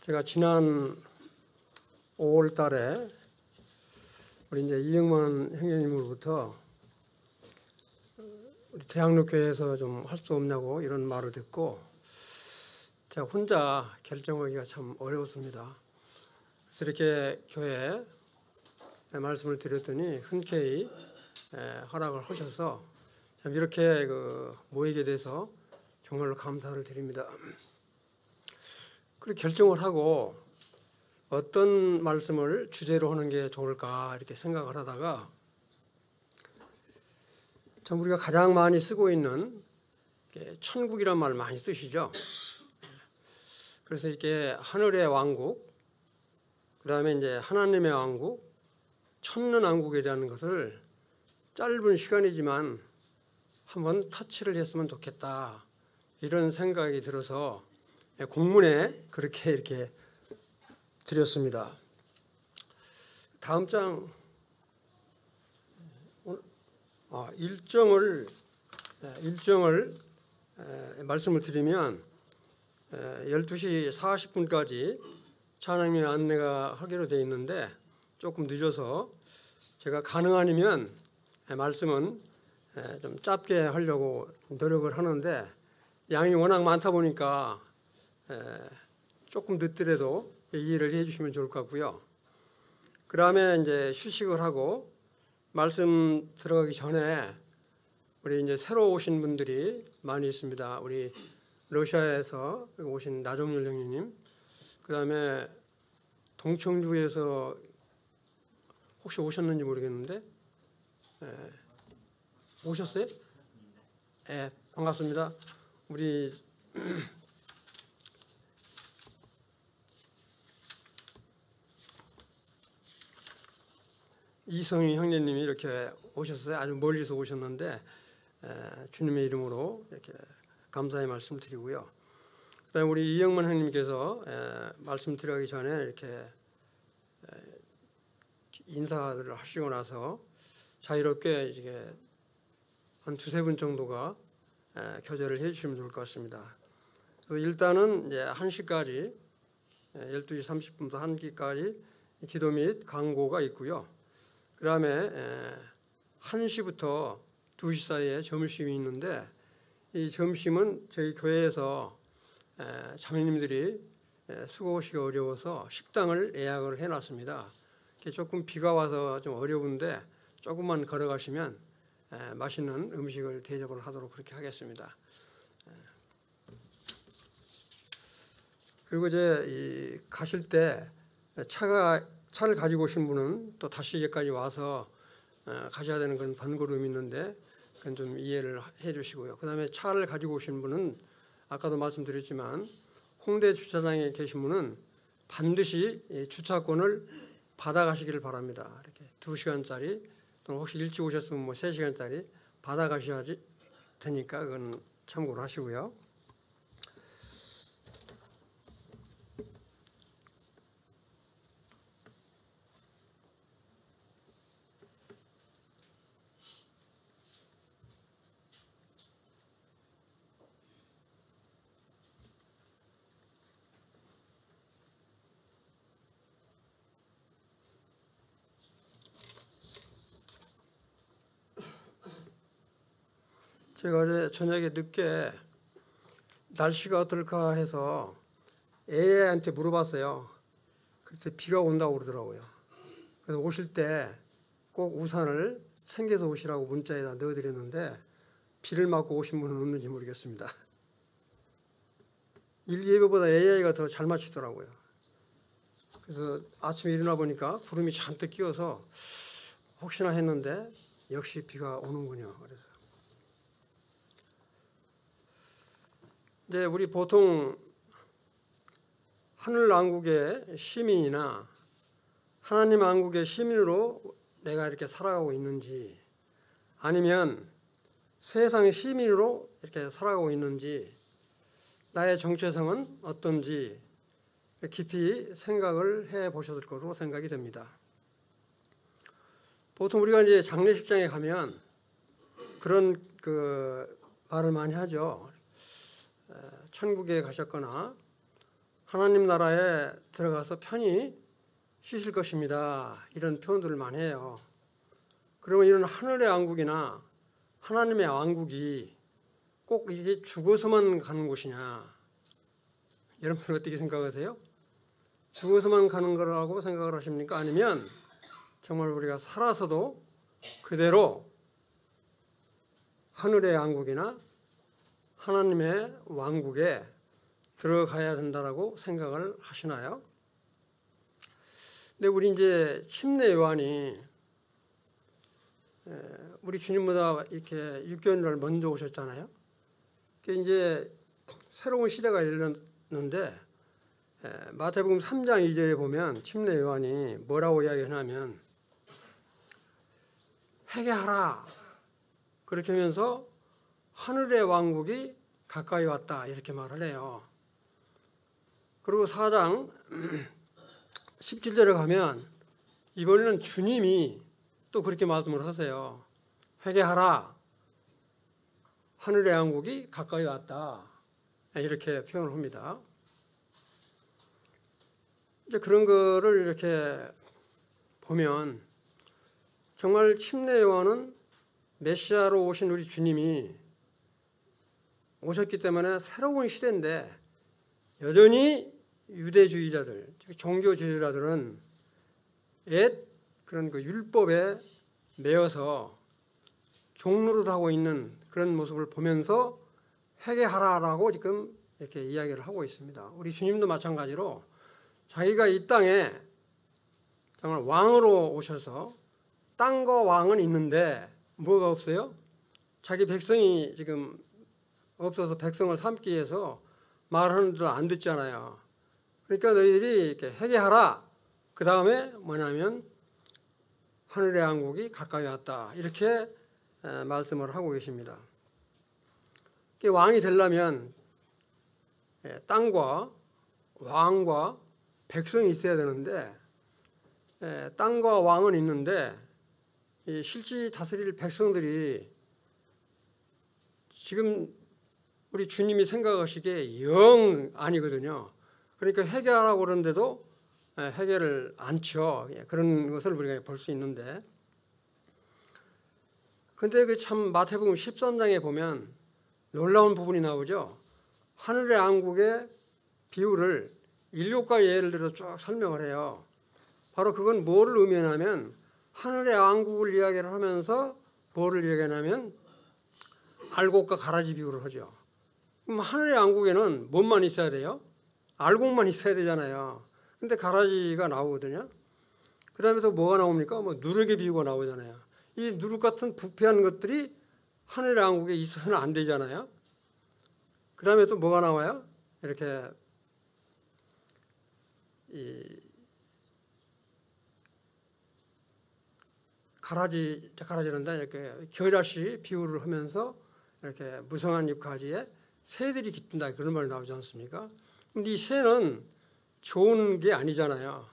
제가 지난 5월 달에 우리 이제 이영만 형님으로부터 우리 대학로교회에서 좀 할 수 없냐고 이런 말을 듣고 제가 혼자 결정하기가 참 어려웠습니다. 그래서 이렇게 교회에 말씀을 드렸더니 흔쾌히 허락을 하셔서 참 이렇게 모이게 돼서 정말로 감사를 드립니다. 그렇게 결정을 하고 어떤 말씀을 주제로 하는 게 좋을까 이렇게 생각을 하다가 참 우리가 가장 많이 쓰고 있는 천국이란 말 많이 쓰시죠. 그래서 이렇게 하늘의 왕국, 그 다음에 이제 하나님의 왕국, 천년왕국이라는 것을 짧은 시간이지만 한번 터치를 했으면 좋겠다 이런 생각이 들어서 공문에 그렇게 이렇게 드렸습니다. 다음 장 일정을 말씀을 드리면 12시 40분까지 찬양의 안내가 하기로 되어 있는데 조금 늦어서 제가 가능하면 말씀은 좀 짧게 하려고 노력을 하는데 양이 워낙 많다 보니까 조금 늦더라도 이해를 해주시면 좋을 것 같고요. 그 다음에 이제 휴식을 하고 말씀 들어가기 전에 우리 이제 새로 오신 분들이 많이 있습니다. 우리 러시아에서 오신 나종렬 형님, 그 다음에 동청주에서 혹시 오셨는지 모르겠는데 오셨어요? 네, 반갑습니다. 우리 이성희 형제님이 이렇게 오셨어요. 아주 멀리서 오셨는데 주님의 이름으로 이렇게 감사의 말씀 드리고요. 그다음에 우리 이영만 형님께서 말씀 드리기 전에 이렇게 인사를 하시고 나서 자유롭게 이게 한 두세 분 정도가 교제를 해주시면 좋을 것 같습니다. 그래서 일단은 이제 1시까지 12시 30분부터 1시까지 기도 및 강고가 있고요. 그 다음에 1시부터 2시 사이에 점심이 있는데 이 점심은 저희 교회에서 자매님들이 수고하시기 어려워서 식당을 예약을 해놨습니다. 조금 비가 와서 좀 어려운데 조금만 걸어가시면 맛있는 음식을 대접을 하도록 그렇게 하겠습니다. 그리고 이제 가실 때 차를 가지고 오신 분은 또 다시 여기까지 와서 가셔야 되는 그런 번거로움이 있는데 그건 좀 이해를 해 주시고요. 그 다음에 차를 가지고 오신 분은 아까도 말씀드렸지만 홍대 주차장에 계신 분은 반드시 주차권을 받아가시기를 바랍니다. 이렇게 2시간짜리 또는 혹시 일찍 오셨으면 3시간짜리 받아가셔야지 되니까 그건 참고로 하시고요. 제가 어제 저녁에 늦게 날씨가 어떨까 해서 AI한테 물어봤어요. 그때 비가 온다고 그러더라고요. 그래서 오실 때 꼭 우산을 챙겨서 오시라고 문자에다 넣어드렸는데 비를 맞고 오신 분은 없는지 모르겠습니다. 일예보보다 AI가 더 잘 맞추더라고요. 그래서 아침에 일어나 보니까 구름이 잔뜩 끼어서 혹시나 했는데 역시 비가 오는군요. 그래서 이제 우리 보통 하늘 왕국의 시민이나 하나님 왕국의 시민으로 내가 이렇게 살아가고 있는지 아니면 세상의 시민으로 이렇게 살아가고 있는지 나의 정체성은 어떤지 깊이 생각을 해 보셨을 것으로 생각이 됩니다. 보통 우리가 이제 장례식장에 가면 그런 말을 많이 하죠. 천국에 가셨거나 하나님 나라에 들어가서 편히 쉬실 것입니다. 이런 표현들을 많이 해요. 그러면 이런 하늘의 왕국이나 하나님의 왕국이 꼭 이게 죽어서만 가는 곳이냐? 여러분 어떻게 생각하세요? 죽어서만 가는 거라고 생각을 하십니까? 아니면 정말 우리가 살아서도 그대로 하늘의 왕국이나 하나님의 왕국에 들어가야 된다라고 생각을 하시나요? 근데 우리 이제 침례 요한이 우리 주님보다 이렇게 6개월 먼저 오셨잖아요. 이제 새로운 시대가 열렸는데 마태복음 3장 2절에 보면 침례 요한이 뭐라고 이야기하냐면 회개하라 그렇게 하면서 하늘의 왕국이 가까이 왔다 이렇게 말을 해요. 그리고 4장 17절에 가면 이번에는 주님이 또 그렇게 말씀을 하세요. 회개하라 하늘의 왕국이 가까이 왔다 이렇게 표현을 합니다. 이제 그런 거를 이렇게 보면 정말 침례 요한은 메시아로 오신 우리 주님이 오셨기 때문에 새로운 시대인데 여전히 유대주의자들, 종교주의자들은 옛 그런 그 율법에 매여서 종노릇 하고 있는 그런 모습을 보면서 회개하라라고 지금 이렇게 이야기를 하고 있습니다. 우리 주님도 마찬가지로 자기가 이 땅에 정말 왕으로 오셔서 땅과 왕은 있는데 뭐가 없어요? 자기 백성이 지금 없어서 백성을 삼기 위해서 말하는 줄 안 듣잖아요. 그러니까 너희들이 이렇게 회개하라. 그 다음에 뭐냐면 하늘의 왕국이 가까이 왔다. 이렇게 말씀을 하고 계십니다. 왕이 되려면 땅과 왕과 백성이 있어야 되는데 땅과 왕은 있는데 실제 다스릴 백성들이 지금 우리 주님이 생각하시기에 영 아니거든요. 그러니까 회개하라고 그러는데도 회개를 안 쳐. 그런 것을 우리가 볼 수 있는데 근데 그 참 마태복음 13장에 보면 놀라운 부분이 나오죠. 하늘의 왕국의 비유를 7가지 예를 들어 쭉 설명을 해요. 바로 그건 뭐를 의미하냐면 하늘의 왕국을 이야기를 하면서 뭐를 이야기하냐면 알곡과 가라지 비유를 하죠. 그럼 하늘의 왕국에는 뭔만 있어야 돼요? 알곡만 있어야 되잖아요. 근데 가라지가 나오거든요. 그 다음에 또 뭐가 나옵니까? 뭐 누룩의 비유가 나오잖아요. 이 누룩 같은 부패한 것들이 하늘의 왕국에 있어서는 안 되잖아요. 그 다음에 또 뭐가 나와요? 이렇게 가라지는다 이렇게 겨자씨 비유를 하면서 이렇게 무성한 잎가지에 새들이 깃든다 그런 말이 나오지 않습니까? 근데 이 새는 좋은 게 아니잖아요.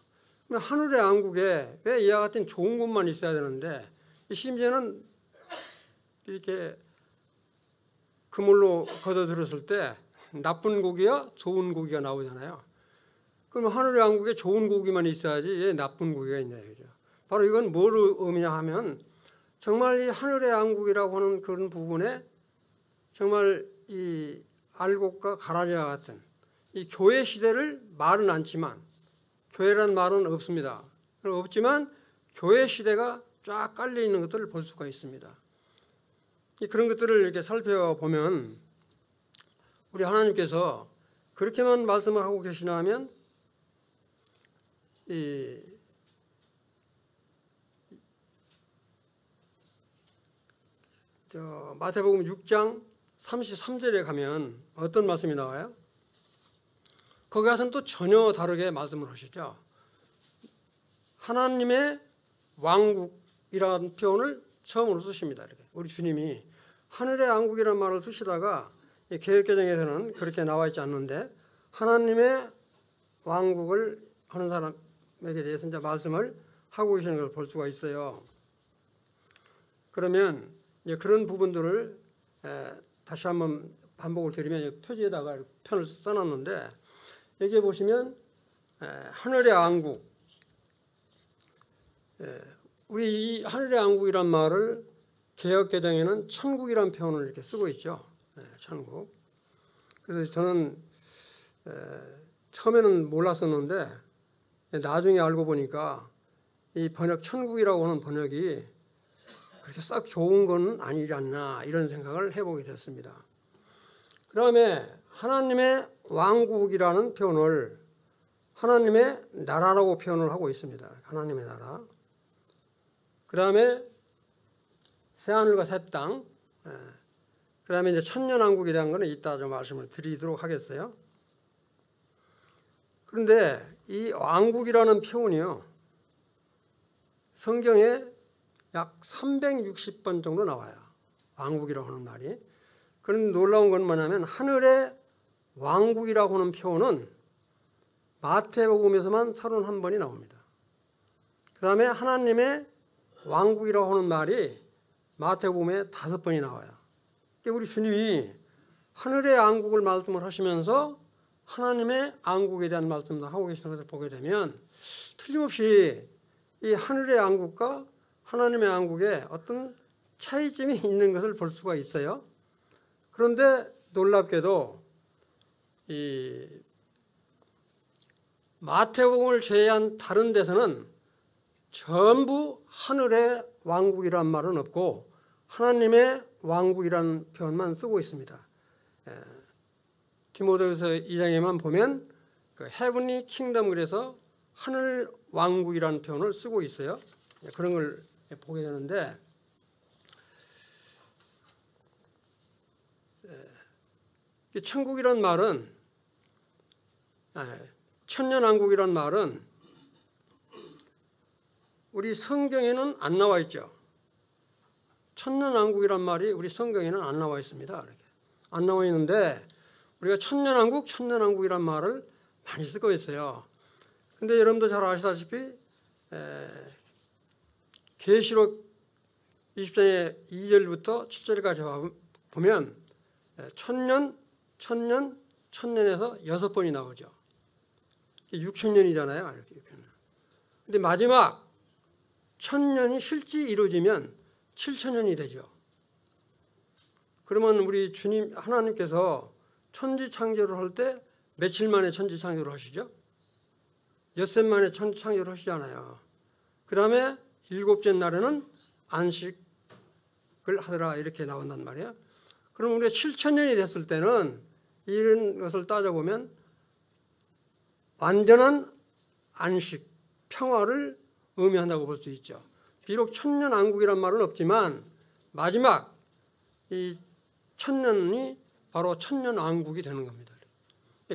하늘의 왕국에 왜 이와 같은 좋은 것만 있어야 되는데 심지어는 이렇게 그물로 걷어들었을 때 나쁜 고기와 좋은 고기가 나오잖아요. 그럼 하늘의 왕국에 좋은 고기만 있어야지 왜 나쁜 고기가 있냐 이거죠. 바로 이건 뭘 의미냐 하면 정말 이 하늘의 왕국이라고 하는 그런 부분에 정말 이 알곡과 가라지와 같은 이 교회 시대를 말은 않지만 교회라는 말은 없습니다. 없지만 교회 시대가 쫙 깔려 있는 것들을 볼 수가 있습니다. 그런 것들을 이렇게 살펴보면 우리 하나님께서 그렇게만 말씀을 하고 계시나 하면 마태복음 6장 33절에 가면 어떤 말씀이 나와요? 거기 가서는 또 전혀 다르게 말씀을 하시죠. 하나님의 왕국이라는 표현을 처음으로 쓰십니다. 이렇게. 우리 주님이 하늘의 왕국이라는 말을 쓰시다가 개역개정에서는 그렇게 나와 있지 않는데 하나님의 왕국을 하는 사람에게 대해서 이제 말씀을 하고 계시는 걸 볼 수가 있어요. 그러면 이제 그런 부분들을 다시 한번 반복을 드리면 표지에다가 편을 써놨는데 여기 보시면 하늘의 왕국, 우리 이 하늘의 왕국이란 말을 개역개정에는 천국이란 표현을 이렇게 쓰고 있죠. 천국. 그래서 저는 처음에는 몰랐었는데 나중에 알고 보니까 이 번역 천국이라고 하는 번역이 그렇게 싹 좋은 건 아니지 않나 이런 생각을 해보게 됐습니다. 그 다음에 하나님의 왕국이라는 표현을 하나님의 나라라고 표현을 하고 있습니다. 하나님의 나라. 그 다음에 새하늘과 새 땅. 그 다음에 이제 천년왕국이라는 것은 이따 좀 말씀을 드리도록 하겠어요. 그런데 이 왕국이라는 표현이요, 성경에 약 360번 정도 나와요. 왕국이라고 하는 말이. 그런 놀라운 건 뭐냐면 하늘의 왕국이라고 하는 표현은 마태복음에서만 31번이 나옵니다. 그 다음에 하나님의 왕국이라고 하는 말이 마태복음에 5번이 나와요. 그러니까 우리 주님이 하늘의 왕국을 말씀을 하시면서 하나님의 왕국에 대한 말씀도 하고 계시는 것을 보게 되면 틀림없이 이 하늘의 왕국과 하나님의 왕국에 어떤 차이점이 있는 것을 볼 수가 있어요. 그런데 놀랍게도 이 마태복음을 제외한 다른 데서는 전부 하늘의 왕국이란 말은 없고 하나님의 왕국이라는 표현만 쓰고 있습니다. 디모데후서 2장에만 보면 그 헤븐리 킹덤, 그래서 하늘 왕국이라는 표현을 쓰고 있어요. 그런 걸 보게 되는데 천국이란 말은, 천년왕국이란 말은 우리 성경에는 안 나와 있죠. 천년왕국이란 말이 우리 성경에는 안 나와 있습니다. 이렇게 안 나와 있는데 우리가 천년왕국, 천년왕국이란 말을 많이 쓰고 있어요. 근데 여러분도 잘 아시다시피 계시록 20장의 2절부터 7절까지 보면 천년, 천년, 천년에서 6번이 나오죠. 6천년이잖아요. 이렇게 6천년. 근데 마지막 천년이 실제 이루어지면 7천년이 되죠. 그러면 우리 주님 하나님께서 천지 창조를 할 때 며칠 만에 천지 창조를 하시죠? 엿새 만에 천지 창조를 하시잖아요. 그 다음에 7째 날에는 안식을 하더라 이렇게 나온단 말이에요. 그럼 우리가 7천년이 됐을 때는 이런 것을 따져보면 완전한 안식, 평화를 의미한다고 볼 수 있죠. 비록 천년왕국이란 말은 없지만 마지막 이 천년이 바로 천년왕국이 되는 겁니다.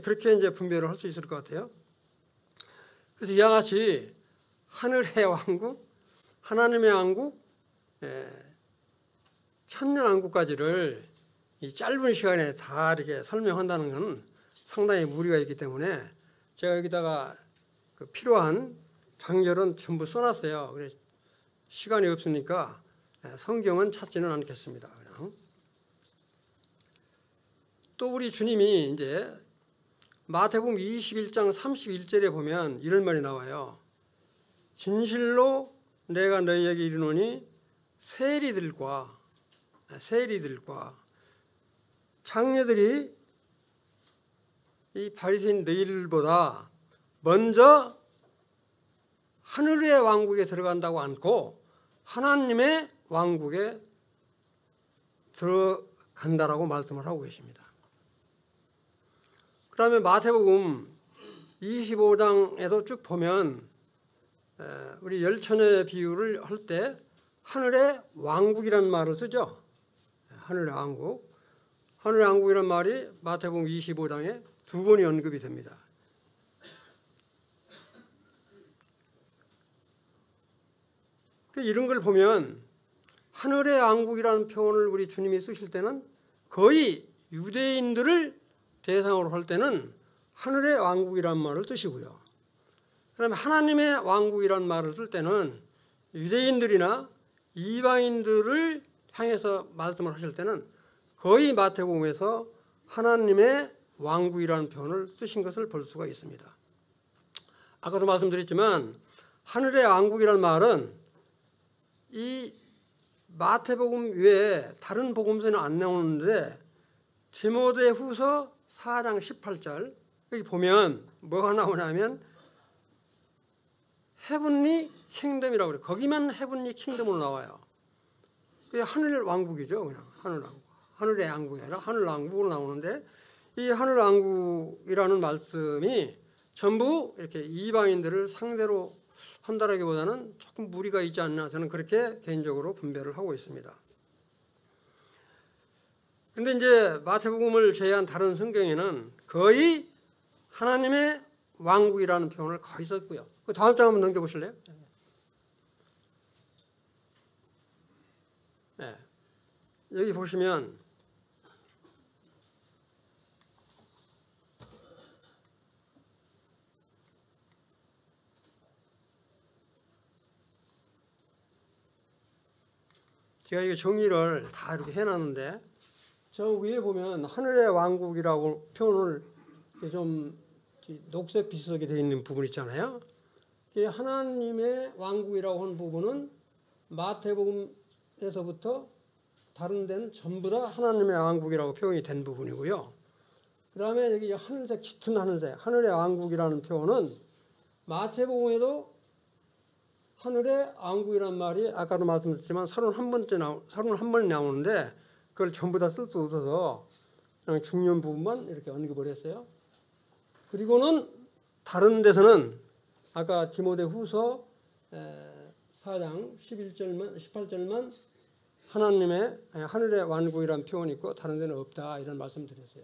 그렇게 이제 분별을 할 수 있을 것 같아요. 그래서 이와 같이 하늘의 왕국, 하나님의 왕국, 천년왕국까지를 이 짧은 시간에 다 이렇게 설명한다는 것은 상당히 무리가 있기 때문에 제가 여기다가 그 필요한 장절은 전부 써놨어요. 그래 시간이 없으니까 성경은 찾지는 않겠습니다. 그냥. 또 우리 주님이 이제 마태복음 21장 31절에 보면 이런 말이 나와요. 진실로 내가 너희에게 이르노니 세리들과 장녀들이 이 바리새인 너희들보다 먼저 하늘의 왕국에 들어간다고 않고 하나님의 왕국에 들어간다라고 말씀을 하고 계십니다. 그 다음에 마태복음 25장에도 쭉 보면 우리 열처녀의 비유를 할 때 하늘의 왕국이라는 말을 쓰죠. 하늘의 왕국. 하늘의 왕국이라는 말이 마태복음 25장에 2번이 언급이 됩니다. 이런 걸 보면 하늘의 왕국이라는 표현을 우리 주님이 쓰실 때는 거의 유대인들을 대상으로 할 때는 하늘의 왕국이라는 말을 쓰시고요. 그다음에 하나님의 왕국이라는 말을 쓸 때는 유대인들이나 이방인들을 향해서 말씀을 하실 때는 거의 마태복음에서 하나님의 왕국이라는 표현을 쓰신 것을 볼 수가 있습니다. 아까도 말씀드렸지만 하늘의 왕국이라는 말은 이 마태복음 외에 다른 복음서는 안 나오는데 디모데후서 4장 18절 여기 보면 뭐가 나오냐면 헤븐리 킹덤이라고 그래요. 거기만 헤븐리 킹덤으로 나와요. 그게 하늘 왕국이죠. 그냥 하늘 왕국. 하늘의 왕국이 아니라 하늘 왕국으로 나오는데 이 하늘 왕국이라는 말씀이 전부 이렇게 이방인들을 상대로 한다라기보다는 조금 무리가 있지 않나 저는 그렇게 개인적으로 분별을 하고 있습니다. 근데 이제 마태복음을 제외한 다른 성경에는 거의 하나님의 왕국이라는 표현을 거의 썼고요. 그 다음 장 한번 넘겨보실래요? 네. 여기 보시면 제가 이거 정리를 다 이렇게 해놨는데 저 위에 보면 하늘의 왕국이라고 표현을 좀 녹색 비슷하게 되어 있는 부분 있잖아요. 하나님의 왕국이라고 하는 부분은 마태복음에서부터 다른 데는 전부 다 하나님의 왕국이라고 표현이 된 부분이고요. 그 다음에 여기 하늘색, 짙은 하늘색, 하늘의 왕국이라는 표현은 마태복음에도 하늘의 왕국이라는 말이 아까도 말씀드렸지만 31번이 나오는데 그걸 전부 다 쓸 수 없어서 그냥 중요한 부분만 이렇게 언급을 했어요. 그리고는 다른 데서는 아까 디모데후서 4장 18절만 하나님의 하늘의 왕국이라는 표현이 있고 다른 데는 없다 이런 말씀 드렸어요.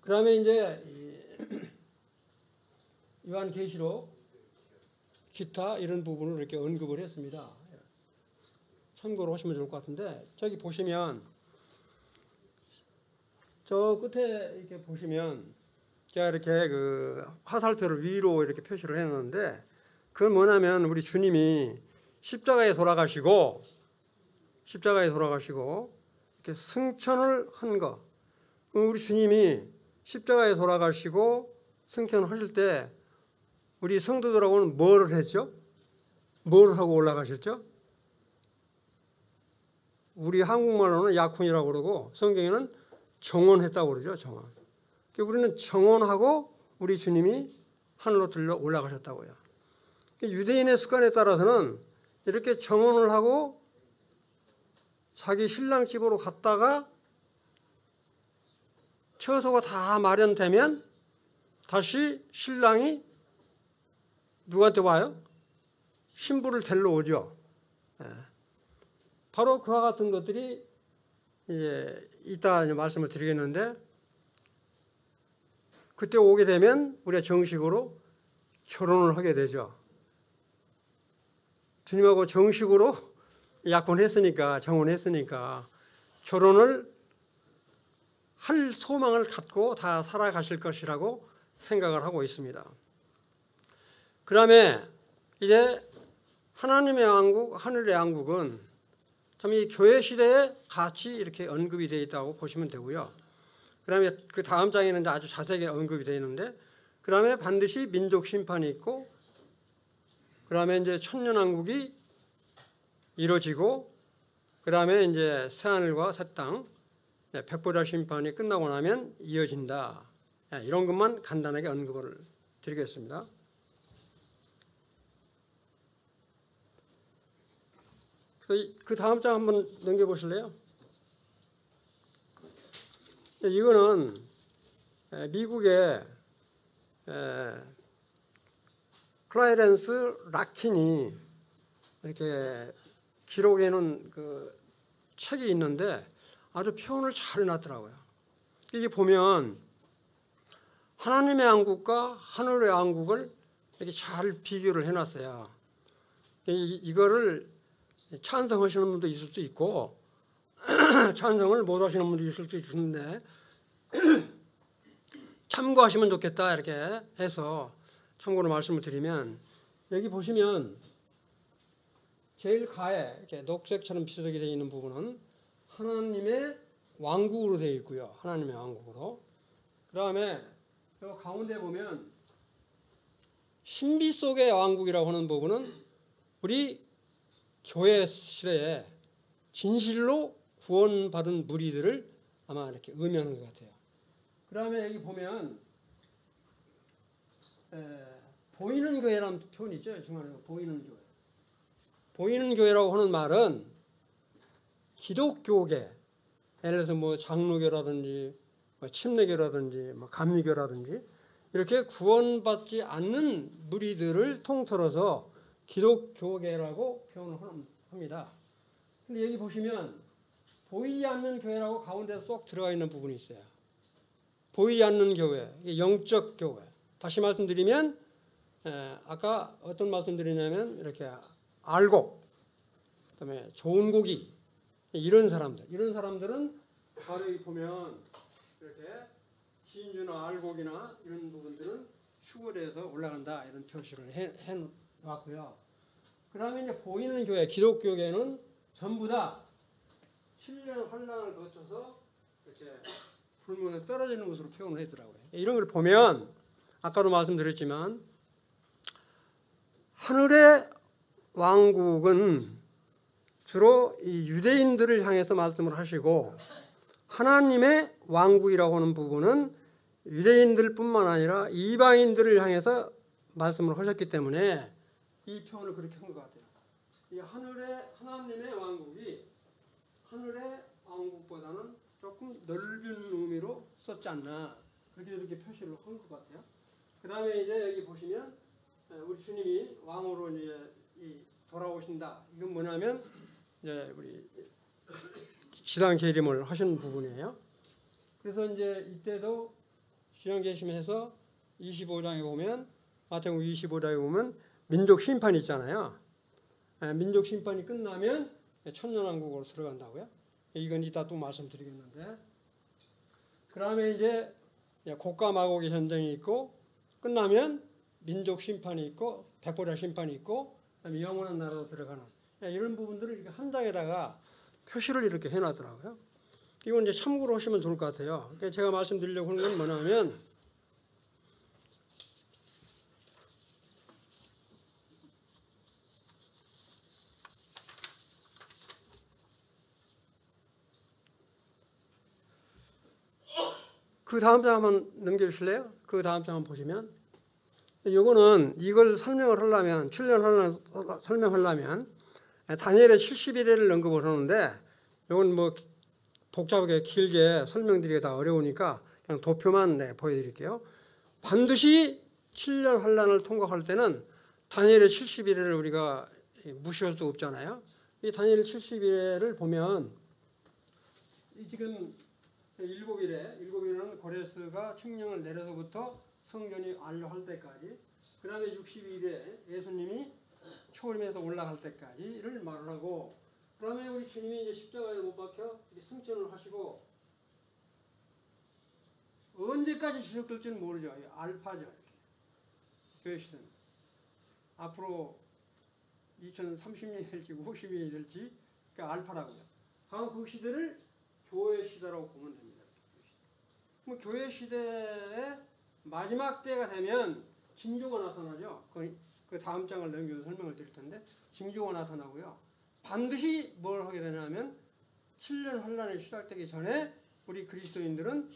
그 다음에 이제 요한계시록 기타 이런 부분을 이렇게 언급을 했습니다. 참고로 하시면 좋을 것 같은데 저기 보시면 저 끝에 이렇게 보시면 제가 이렇게 그 화살표를 위로 이렇게 표시를 해놓는데 그건 뭐냐면 우리 주님이 십자가에 돌아가시고 이렇게 승천을 한 거. 우리 주님이 십자가에 돌아가시고 승천을 하실 때 우리 성도들하고는 뭐를 했죠? 뭘 하고 올라가셨죠? 우리 한국말로는 약혼이라고 그러고 성경에는 정혼했다고 그러죠. 정혼. 우리는 정혼하고 우리 주님이 하늘로 들려 올라가셨다고요. 유대인의 습관에 따라서는 이렇게 정혼을 하고 자기 신랑 집으로 갔다가 처소가 다 마련되면 다시 신랑이 누구한테 와요? 신부를 데리러 오죠. 바로 그와 같은 것들이 이따 말씀을 드리겠는데 그때 오게 되면 우리가 정식으로 결혼을 하게 되죠. 주님하고 정식으로 약혼했으니까 정혼했으니까 결혼을 할 소망을 갖고 다 살아가실 것이라고 생각을 하고 있습니다. 그 다음에 이제 하나님의 왕국, 하늘의 왕국은 참 이 교회 시대에 같이 이렇게 언급이 되어 있다고 보시면 되고요. 그 다음에 그 다음 장에는 아주 자세하게 언급이 되어 있는데 그 다음에 반드시 민족 심판이 있고 그 다음에 이제 천년왕국이 이루어지고 그 다음에 이제 새하늘과 새 땅, 백보자 심판이 끝나고 나면 이어진다. 이런 것만 간단하게 언급을 드리겠습니다. 그 다음 장 한번 넘겨보실래요? 이거는 미국의 클라이렌스 라킨이 이렇게 기록해 놓은 그 책이 있는데 아주 표현을 잘 해놨더라고요. 이게 보면 하나님의 왕국과 하늘의 왕국을 이렇게 잘 비교를 해놨어요. 이거를 찬성하시는 분도 있을 수 있고 찬성을 못 하시는 분도 있을 수 있는데 참고하시면 좋겠다 이렇게 해서 참고로 말씀을 드리면 여기 보시면 제일 가에 이렇게 녹색처럼 비슷하게 되어 있는 부분은 하나님의 왕국으로 되어 있고요. 하나님의 왕국으로. 그 다음에 가운데 보면 신비 속의 왕국이라고 하는 부분은 우리 교회 시대에 진실로 구원받은 무리들을 아마 이렇게 의미하는 것 같아요. 그 다음에 여기 보면 보이는 교회라는 표현이 있죠. 중간에 보이는 교회. 보이는 교회라고 하는 말은 기독교계, 예를 들어서 뭐 장로교라든지 뭐 침례교라든지 뭐 감리교라든지 이렇게 구원받지 않는 무리들을 통틀어서 기독교계라고 표현을 합니다. 근데 여기 보시면 보이지 않는 교회라고 가운데 쏙 들어가 있는 부분이 있어요. 보이지 않는 교회, 영적 교회. 다시 말씀드리면 아까 어떤 말씀드리냐면 이렇게 알곡, 그다음에 좋은 고기 이런 사람들은 바로 여기 보면 이렇게 진주나 알곡이나 이런 부분들은 휴거돼서 올라간다 이런 표시를 해 놨고요. 그다음에 이제 보이는 교회, 기독교계는 전부 다 7년 환란을 거쳐서 이렇게 불문에 떨어지는 것으로 표현을 했더라고요. 이런 걸 보면 아까도 말씀드렸지만 하늘의 왕국은 주로 이 유대인들을 향해서 말씀을 하시고 하나님의 왕국이라고 하는 부분은 유대인들뿐만 아니라 이방인들을 향해서 말씀을 하셨기 때문에 이 표현을 그렇게 한 것 같아요. 이 하나님의 왕국이 하늘의 왕국보다는 조금 넓은 의미로 썼지 않나 그렇게 이렇게 표시를 한 것 같아요. 그 다음에 이제 여기 보시면 우리 주님이 왕으로 이제 돌아오신다. 이건 뭐냐면 이제 우리 시단 계림을 하신 부분이에요. 그래서 이제 이때도 시단 계심해서 25장에 보면 마태복음 25장에 보면 민족 심판이 있잖아요. 민족 심판이 끝나면 천년왕국으로 들어간다고요. 이건 이따 또 말씀드리겠는데, 그 다음에 이제 곡과 마곡의 전쟁이 있고 끝나면 민족 심판이 있고 백보자 심판이 있고 그다음에 영원한 나라로 들어가는 이런 부분들을 이렇게 한 장에다가 표시를 이렇게 해놨더라고요. 이건 이제 참고로 하시면 좋을 것 같아요. 제가 말씀드리려고 하는 건 뭐냐면 그 다음 장 한번 넘겨주실래요? 그 다음 장 한번 보시면 요거는 이걸 설명을 하려면 7년 설명하려면 다니엘의 70일을 언급을 하는데 요건 뭐 복잡하게 길게 설명드리기가 다 어려우니까 그냥 도표만 보여드릴게요. 반드시 7년 환란을 통과할 때는 다니엘의 70일을 우리가 무시할 수 없잖아요. 이 다니엘 70일을 보면 지금 7일은 고레스가 칙령을 내려서부터 성전이 완료할 때까지, 그 다음에 62일에 예수님이 초림에서 올라갈 때까지를 말을 하고, 그 다음에 우리 주님이 이제 십자가에 못 박혀 승천을 하시고 언제까지 지속될지는 모르죠. 알파죠. 교회 시대는 앞으로 2030년이 될지 50년이 될지 그 알파라고요. 바로 그 시대를 교회 시대라고 보면 됩니다. 그럼 교회 시대의 마지막 때가 되면 징조가 나타나죠. 그 다음 장을 넘겨서 설명을 드릴 텐데 징조가 나타나고요. 반드시 뭘 하게 되냐면 7년 환란이 시작되기 전에 우리 그리스도인들은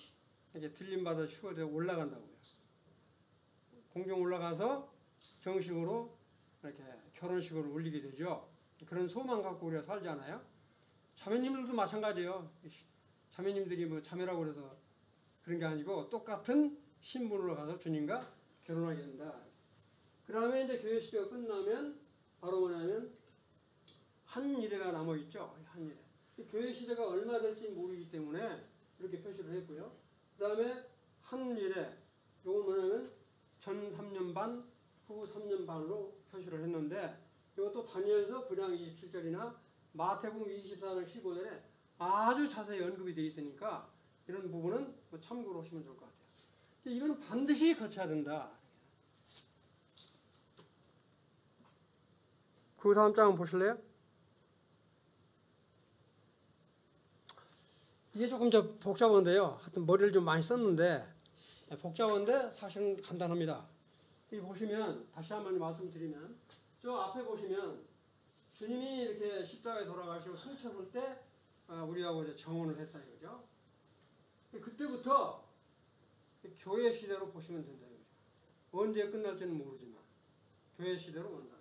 이제 들림받아 휴거되어 올라간다고요. 공중 올라가서 정식으로 이렇게 결혼식을 올리게 되죠. 그런 소망 갖고 우리가 살잖아요. 자매님들도 마찬가지예요. 자매님들이 뭐 자매라고 그래서 그런 게 아니고 똑같은 신분으로 가서 주님과 결혼하게 된다. 그 다음에 이제 교회 시대가 끝나면 바로 뭐냐면 한일회가 남아있죠. 한일회. 교회 시대가 얼마 될지 모르기 때문에 이렇게 표시를 했고요. 그 다음에 한일회, 이건 뭐냐면 전 3년 반, 후 3년 반으로 표시를 했는데 이것도 다니엘서 9장 27절이나 마태복음 24장 15절에 아주 자세히 언급이 되어 있으니까 이런 부분은 뭐 참고로 하시면 좋을 것 같아요. 이건 반드시 거쳐야 된다. 그 다음 장 한번 보실래요? 이게 조금 복잡한데요. 하여튼 머리를 좀 많이 썼는데 복잡한데 사실은 간단합니다. 여기 보시면 다시 한번 말씀드리면 저 앞에 보시면 주님이 이렇게 십자가에 돌아가시고 승천 볼 때 우리하고 이제 정언을 했다 이거죠. 그때부터 교회 시대로 보시면 된다 이거죠. 언제 끝날지는 모르지만 교회 시대로 온다.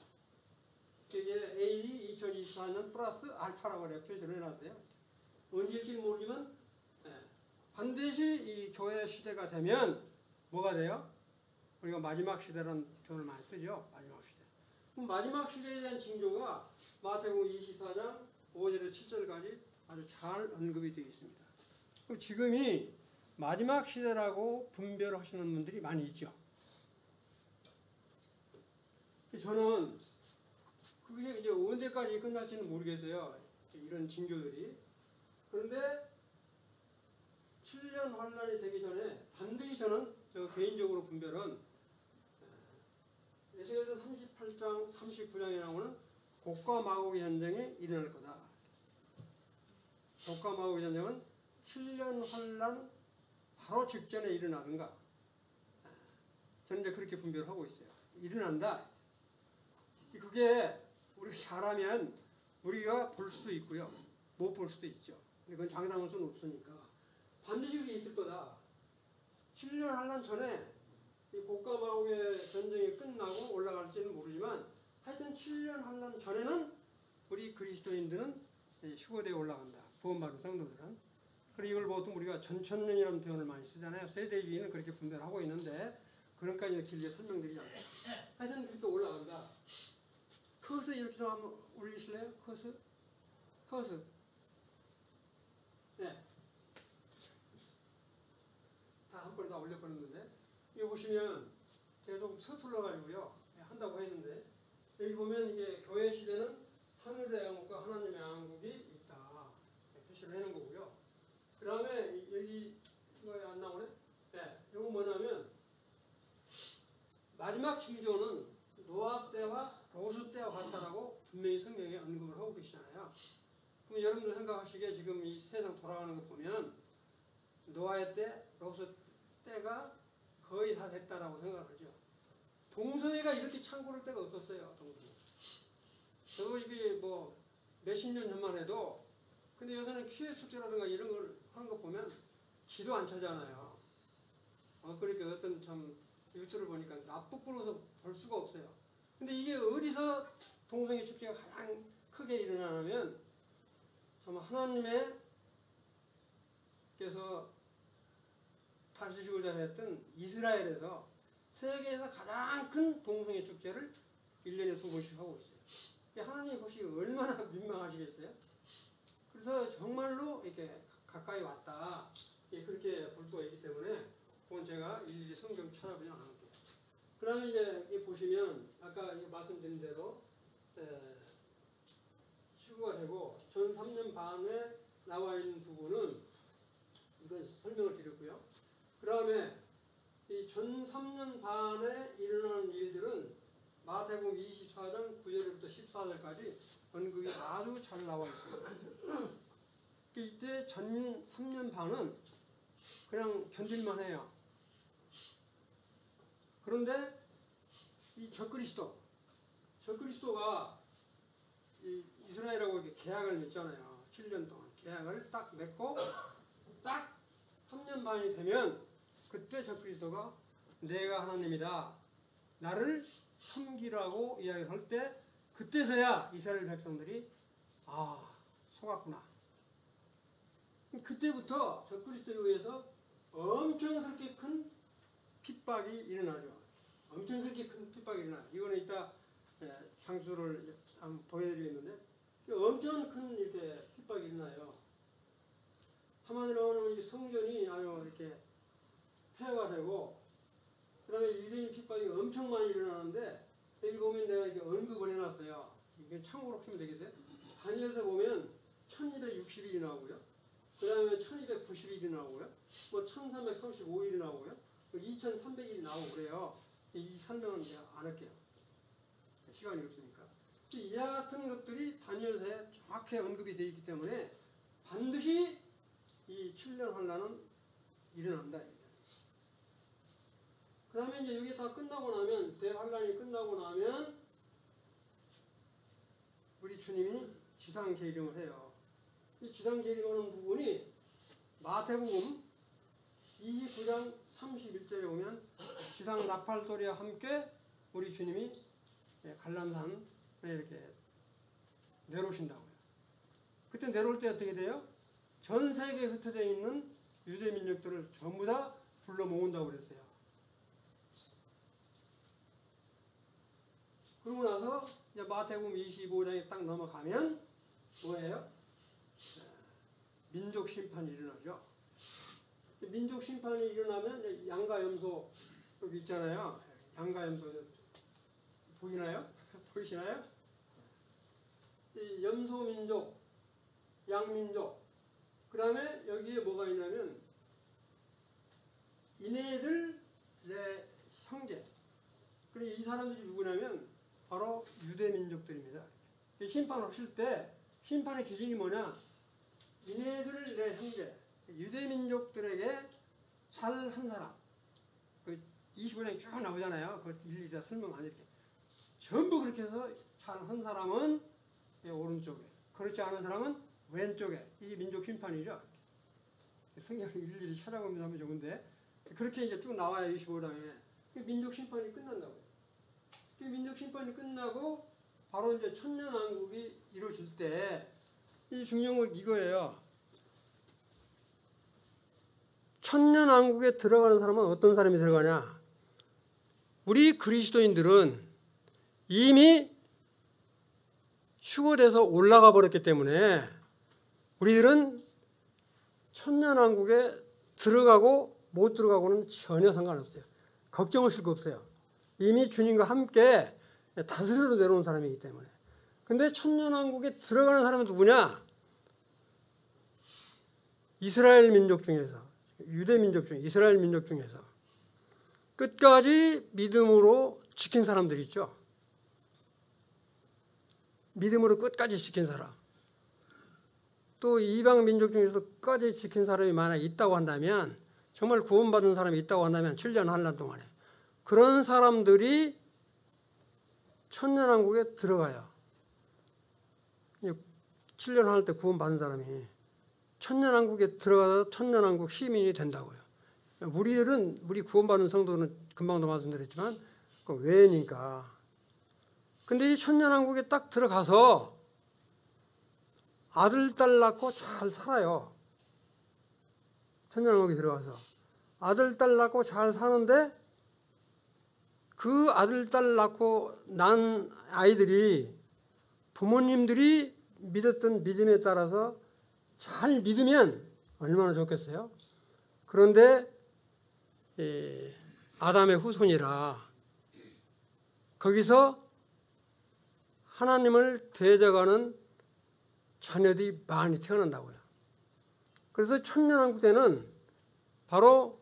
이게 AD 2024년 플러스 알파라고 표시를 해놨어요. 언제일지 모르지만 반드시 이 교회 시대가 되면 뭐가 돼요? 우리가 마지막 시대라는 표현을 많이 쓰죠. 마지막 시대. 그럼 마지막 시대에 대한 징조가 마태복음 24장 5절에서 7절까지 아주 잘 언급이 되어 있습니다. 그럼 지금이 마지막 시대라고 분별하시는 분들이 많이 있죠. 저는 그게 이제 언제까지 끝날지는 모르겠어요. 이런 징조들이. 그런데 7년 환란이 되기 전에 반드시 저는 개인적으로 분별은 에스겔서 38장 39장에 나오는 곡과 마곡의 전쟁이 일어날 거다. 곡과 마곡의 전쟁은 7년 환란 바로 직전에 일어나는가. 저는 이제 그렇게 분별하고 있어요. 일어난다. 그게 우리가 잘하면 우리가 볼 수도 있고요. 못 볼 수도 있죠. 근데 그건 장담할 수는 없으니까. 반드시 그게 있을 거다. 7년 환란 전에 이 곡과 마곡의 전쟁이 끝나고 올라갈지는 모르지만 하여튼 7년 환란 전에는 우리 그리스도인들은 휴거대에 올라간다. 구원받은 성도들은. 그리고 이걸 보통 우리가 전천년이라는 표현을 많이 쓰잖아요. 세대주의는 그렇게 분별하고 있는데 그런까지 길게 설명드리지 않아요. 하여튼 그렇게 올라간다. 커서 이렇게 좀 한번 올리실래요? 커서. 네. 다 한 번에 다 올려버렸는데 이거 보시면 제가 좀 서툴러 가지고요 한다고 했는데 여기 보면 이게 교회 시대는 하늘의 왕국과 하나님의 왕국이 있다 표시를 해놓은 거고요. 그 다음에 여기 이거 안 나오네? 네, 이거 뭐냐면 마지막 징조는 노아 때와 롯 때와 같다라고 분명히 성경에 언급을 하고 계시잖아요. 그럼 여러분들 생각하시기에 지금 이 세상 돌아가는 거 보면 노아의 때, 롯 때가 거의 다 됐다라고 생각하죠. 동서해가 이렇게 창고를 때가 없었어요. 동서해. 저도 이게 뭐 몇십 년 전만 해도 근데 요새는 키회 축제라든가 이런 걸 하는 거 보면 기도 안 차잖아요. 그러니까 어떤 참 유튜브를 보니까 부끄러워서 볼 수가 없어요. 근데 이게 어디서 동성애 축제가 가장 크게 일어나냐면 참 하나님의 께서 다스시고자 했던 이스라엘에서 세계에서 가장 큰 동성애 축제를 1년에 2번씩 하고 있어요. 하나님 보시기 얼마나 민망하시겠어요? 그래서 정말로 이렇게 가까이 왔다. 그렇게 볼 수가 있기 때문에 그건 제가 일일이 성경 찾아보지 않을게요. 그러면 이제 보시면 아까 말씀드린 대로 시구가 되고 전 3년 반에 나와 있는 부분은 이건 설명을 드렸고요. 그 다음에 이 전 3년 반에 일어나는 일들은 마태복음 24장 9절부터 14절까지 언급이 아주 잘 나와 있습니다. 이때 전 3년 반은 그냥 견딜만 해요. 그런데 이 적그리스도가 이 이스라엘하고 이렇게 계약을 맺잖아요. 7년 동안 계약을 딱 맺고 딱 3년 반이 되면 그때 적그리스도가 내가 하나님이다. 나를 섬기라고 이야기를 할 때 그때서야 이스라엘 백성들이 속았구나. 그때부터 적그리스도에 의해서 엄청스럽게 큰 핍박이 일어나죠. 엄청스럽게 큰 핍박이 일어나요. 이거는 이따 장수를 한번 보여드리겠는데 엄청 큰 이렇게 핍박이 일어나요. 한마디로 하면 성전이 아주 이렇게 폐허가 되고 그 다음에 유대인 핍박이 엄청 많이 일어나는데 여기 보면 내가 이렇게 언급을 해놨어요. 이게 참고로 하시면 되겠어요? 다니엘서 보면 1260일이 나오고요. 그 다음에 1290일이 나오고요. 뭐 1335일이 나오고요. 2300일이 나오고 그래요. 이 설명은 제가 안 할게요. 시간이 없으니까. 이와 같은 것들이 다니엘서에 정확히 언급이 되어 있기 때문에 반드시 이 7년 환란은 일어난다. 다음에 이제 이게 다 끝나고 나면, 대환란이 끝나고 나면 우리 주님이 지상 재림을 해요. 이 지상 재림하는 부분이 마태복음 29장 31절에 오면 지상 나팔 소리와 함께 우리 주님이 갈람산에 이렇게 내려오신다고요. 그때 내려올 때 어떻게 돼요? 전 세계에 흩어져 있는 유대 민족들을 전부 다 불러 모은다고 그랬어요. 그러고 나서 이제 마태복음 25장에 딱 넘어가면 뭐예요? 민족 심판이 일어나죠. 민족 심판이 일어나면 양과 염소 여기 있잖아요. 양과 염소 보이나요? 보이시나요? 이 염소 민족, 양 민족. 그 다음에 여기에 뭐가 있냐면 이네들 내 형제. 그리고 이 사람들이 누구냐면 바로 유대 민족들입니다. 심판 하실 때 심판의 기준이 뭐냐? 이네들 내 형제. 유대 민족들에게 잘한 사람. 그 25장에 쭉 나오잖아요. 그 일일이 다 설명 안 이렇게. 전부 그렇게 해서 잘한 사람은 오른쪽에, 그렇지 않은 사람은 왼쪽에. 이게 민족 심판이죠. 성경을 일일이 찾아보면서 하면 좋은데 그렇게 이제 쭉 나와요. 25장에. 민족 심판이 끝난다고요. 민족 심판이 끝나고 바로 이제 천년왕국이 이루어질 때 이 중요한 건 이거예요. 천년왕국에 들어가는 사람은 어떤 사람이 들어가냐? 우리 그리스도인들은 이미 휴거돼서 올라가 버렸기 때문에 우리들은 천년왕국에 들어가고 못 들어가고는 전혀 상관없어요. 걱정하실 거 없어요. 이미 주님과 함께 다스리러 내려온 사람이기 때문에. 근데 천년왕국에 들어가는 사람은 누구냐? 이스라엘 민족 중에서, 유대 민족 중에, 이스라엘 민족 중에서 끝까지 믿음으로 지킨 사람들이 있죠. 믿음으로 끝까지 지킨 사람. 또 이방 민족 중에서 끝까지 지킨 사람이 만약 있다고 한다면, 정말 구원받은 사람이 있다고 한다면 7년 한란 동안에 그런 사람들이 천년왕국에 들어가요. 7년 할 때 구원받은 사람이 천년왕국에 들어가서 천년왕국 시민이 된다고요. 우리 구원받은 성도는 금방도 말씀드렸지만 그 외니까. 근데 이 천년왕국에 딱 들어가서 아들, 딸 낳고 잘 살아요. 천년왕국에 들어가서 아들, 딸 낳고 잘 사는데 그 아들, 딸 낳고 난 아이들이 부모님들이 믿었던 믿음에 따라서 잘 믿으면 얼마나 좋겠어요? 그런데 아담의 후손이라 거기서 하나님을 대적하는 자녀들이 많이 태어난다고요. 그래서 천년왕국 때는 바로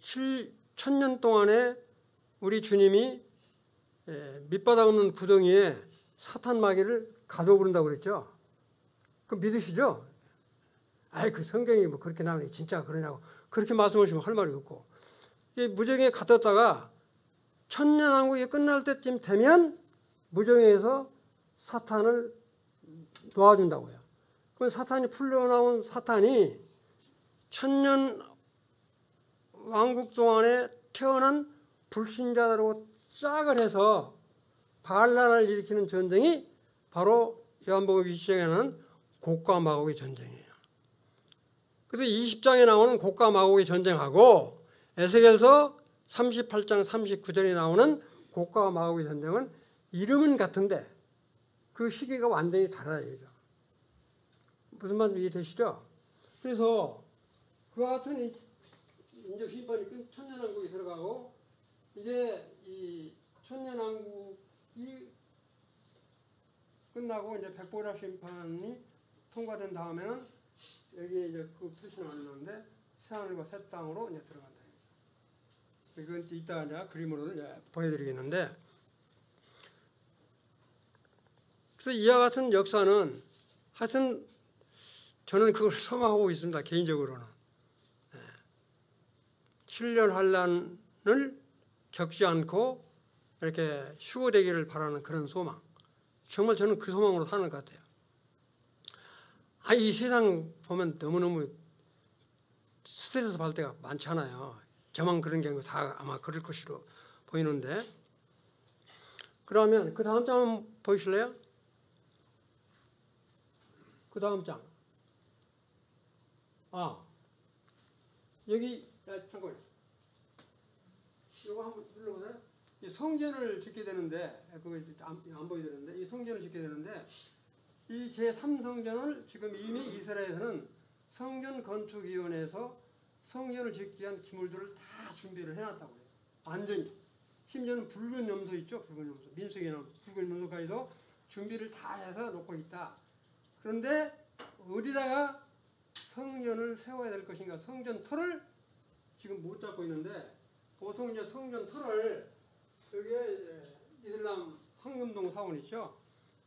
7천년 동안에 우리 주님이 밑바닥 없는 구덩이에 사탄 마귀를 가둬버린다고 그랬죠. 그 믿으시죠? 아이, 그 성경이 뭐 그렇게 나오니 진짜 그러냐고 그렇게 말씀하시면 할 말이 없고, 무정에 가뒀다가 천년왕국이 끝날 때쯤 되면 무정에서 사탄을 놓아준다고요. 그럼 사탄이 풀려나온 사탄이 천년 왕국 동안에 태어난 불신자들하고 짝을 해서 반란을 일으키는 전쟁이 바로 요한복음 20장에는 곡과 마곡의 전쟁이에요. 그래서 20장에 나오는 곡과 마곡의 전쟁하고 에스겔서 38장 39절에 나오는 곡과 마곡의 전쟁은 이름은 같은데 그 시기가 완전히 달라요. 무슨 말인지 이해되시죠? 그래서 그와 같은 민족 심판이 천년왕국이 들어가고 이제 이 천년왕국이 끝나고 이제 백보라 심판이 통과된 다음에는 여기 이제 그 표시는 안 나오는데 새하늘과 새 땅으로 이제 들어간다. 이건 이따가 이제 그림으로 이제 보여드리겠는데, 그래서 이와 같은 역사는 하여튼 저는 그걸 소망하고 있습니다. 개인적으로는 7년 환란을 겪지 않고 이렇게 휴거되기를 바라는 그런 소망. 정말 저는 그 소망으로 사는 것 같아요. 이 세상 보면 너무너무 스트레스 받을 때가 많잖아요. 저만 그런 게 아니고 다 아마 그럴 것으로 보이는데, 그러면 그 다음 장 한번 보이실래요? 그 다음 장. 여기 잠깐만요. 이거 한번 눌러보세요. 이 성전을 짓게 되는데, 그거 안 보이는데, 이 성전을 짓게 되는데, 이 제3성전을 지금 이미 이스라엘에서는 성전 건축위원회에서 성전을 짓기 위한 기물들을 다 준비를 해놨다고 해요. 완전히. 심지어는 붉은 염소 있죠? 붉은 염소. 민수기에 나온 붉은 염소까지도 준비를 다 해서 놓고 있다. 그런데 어디다가 성전을 세워야 될 것인가? 성전 터를 지금 못 잡고 있는데, 보통 이제 성전 터를 여기에 이슬람 황금동 사원 있죠?